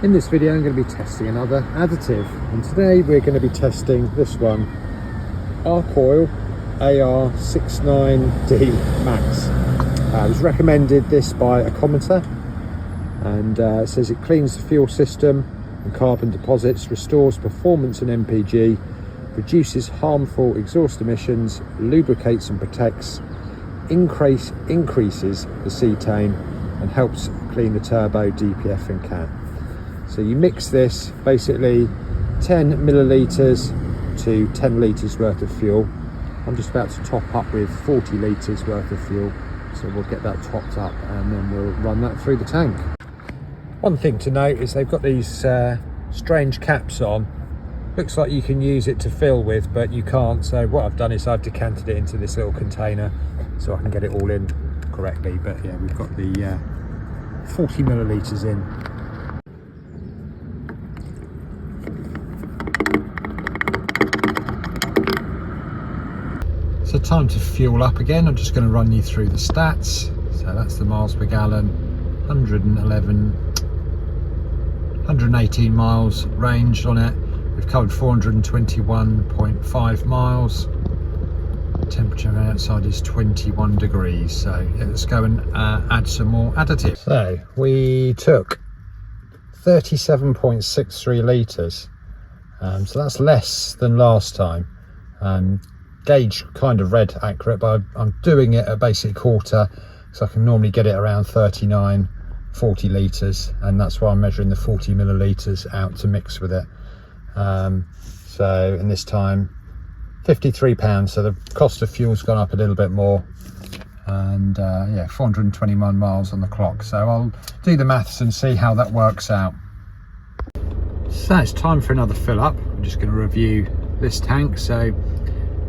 In this video I'm going to be testing another additive, and today we're going to be testing this one, Arc Oil AR6900-D Max. I was recommended this by a commenter, and it says it cleans the fuel system and carbon deposits, restores performance and MPG, reduces harmful exhaust emissions, lubricates and protects, increases the cetane, and helps clean the turbo, DPF and CAN. So you mix this, basically 10 millilitres to 10 litres worth of fuel. I'm just about to top up with 40 litres worth of fuel, so we'll get that topped up and then we'll run that through the tank. One thing to note is they've got these strange caps on. Looks like you can use it to fill with, but you can't. So what I've done is I've decanted it into this little container so I can get it all in correctly. But yeah, we've got the 40 millilitres in. So time to fuel up again. I'm just going to run you through the stats. So that's the miles per gallon, 118 miles range on it. We've covered 421.5 miles. Temperature outside is 21 degrees. So yeah, let's go and add some more additive. So we took 37.63 litres. So that's less than last time. Gauge kind of read accurate, but I'm doing it at basic quarter, so I can normally get it around 39-40 litres, and that's why I'm measuring the 40 millilitres out to mix with it. So in this time £53, so the cost of fuel's gone up a little bit more, and yeah, 421 miles on the clock. So I'll do the maths and see how that works out. So it's time for another fill up. I'm just going to review this tank. So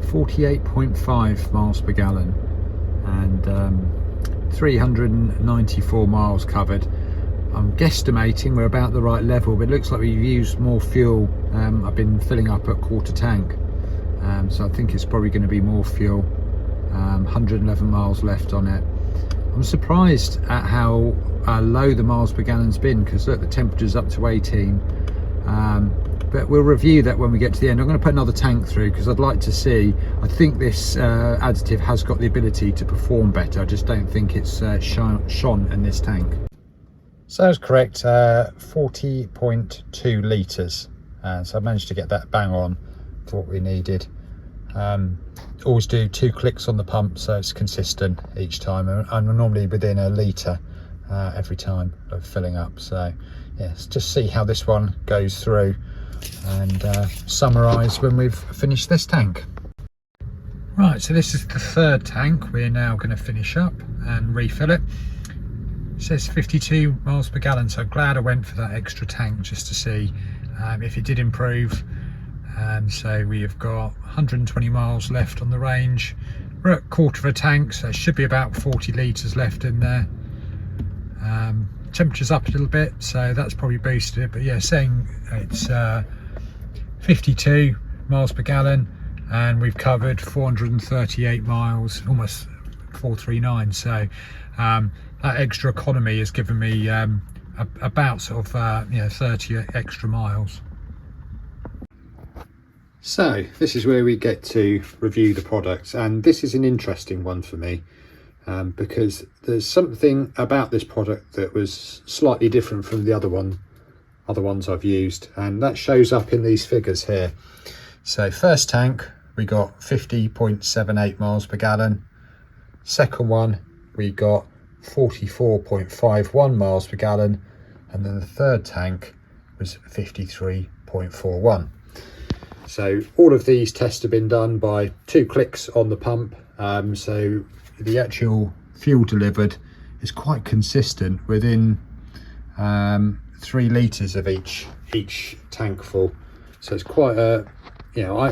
48.5 miles per gallon and 394 miles covered. I'm guesstimating we're about the right level, but it looks like we've used more fuel. I've been filling up at quarter tank, so I think it's probably going to be more fuel. 111 miles left on it. I'm surprised at how low the miles per gallon's been, because look, the temperature's up to 18. But we'll review that when we get to the end. I'm going to put another tank through because I'd like to see. I think this additive has got the ability to perform better. I just don't think it's shone in this tank. So I was correct, 40.2 litres. So I managed to get that bang on for what we needed. Always do 2 clicks on the pump so it's consistent each time. I'm normally within a litre every time of filling up. So yeah, let's just see how this one goes through and summarise when we've finished this tank. Right, so this is the third tank. We're now going to finish up and refill it. It says 52 miles per gallon, so glad I went for that extra tank just to see if it did improve. So we have got 120 miles left on the range. We're at quarter of a tank, so it should be about 40 litres left in there. Temperature's up a little bit, so that's probably boosted it, but yeah, saying it's 52 miles per gallon, and we've covered 438 miles, almost 439. So that extra economy has given me about sort of 30 extra miles. So this is where we get to review the products, and this is an interesting one for me. Because there's something about this product that was slightly different from the other ones I've used, and that shows up in these figures here. So first tank we got 50.78 miles per gallon. Second one we got 44.51 miles per gallon, and then the third tank was 53.41. So all of these tests have been done by 2 clicks on the pump. So the actual fuel delivered is quite consistent within 3 litres of each tank full. So it's quite a,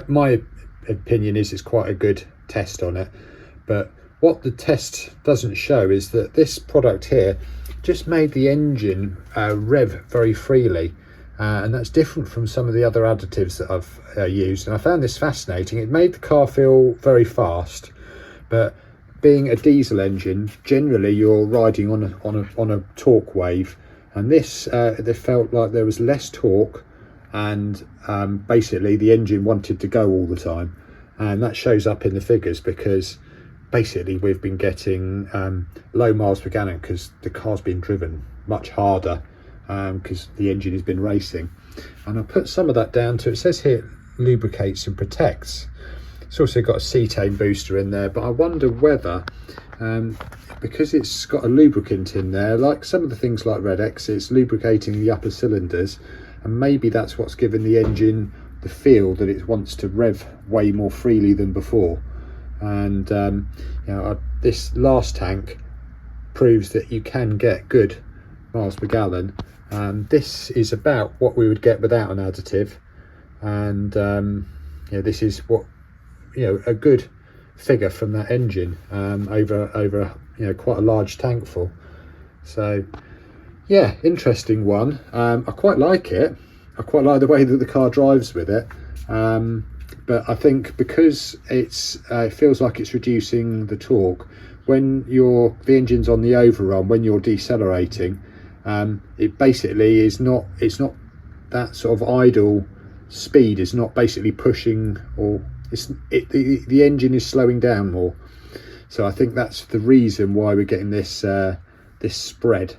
my opinion is it's quite a good test on it. But what the test doesn't show is that this product here just made the engine rev very freely. And that's different from some of the other additives that I've used. And I found this fascinating. It made the car feel very fast, but being a diesel engine, generally you're riding on a torque wave, and this they felt like there was less torque, and basically the engine wanted to go all the time, and that shows up in the figures because basically we've been getting low miles per gallon because the car's been driven much harder because the engine has been racing. And I put some of that down to, it says here, lubricates and protects. It's also got a cetane booster in there, but I wonder whether because it's got a lubricant in there, like some of the things like Red X, it's lubricating the upper cylinders, and maybe that's what's given the engine the feel that it wants to rev way more freely than before. And you know, this last tank proves that you can get good miles per gallon. This is about what we would get without an additive, and yeah, this is what, you know, a good figure from that engine over you know, quite a large tank full. So yeah, interesting one. I quite like it. I quite like the way that the car drives with it. But I think because it's it feels like it's reducing the torque when the engine's on the overrun, when you're decelerating, it basically is not, it's not that sort of idle speed is not basically pushing, or the engine is slowing down more. So I think that's the reason why we're getting this this spread.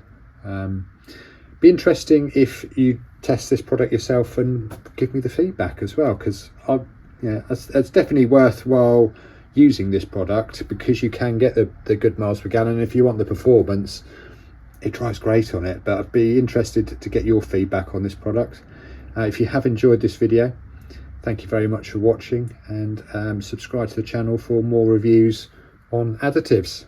Be interesting if you test this product yourself and give me the feedback as well, because yeah, it's definitely worthwhile using this product because you can get the good miles per gallon. If you want the performance, it drives great on it. But I'd be interested to get your feedback on this product. If you have enjoyed this video, thank you very much for watching, and subscribe to the channel for more reviews on additives.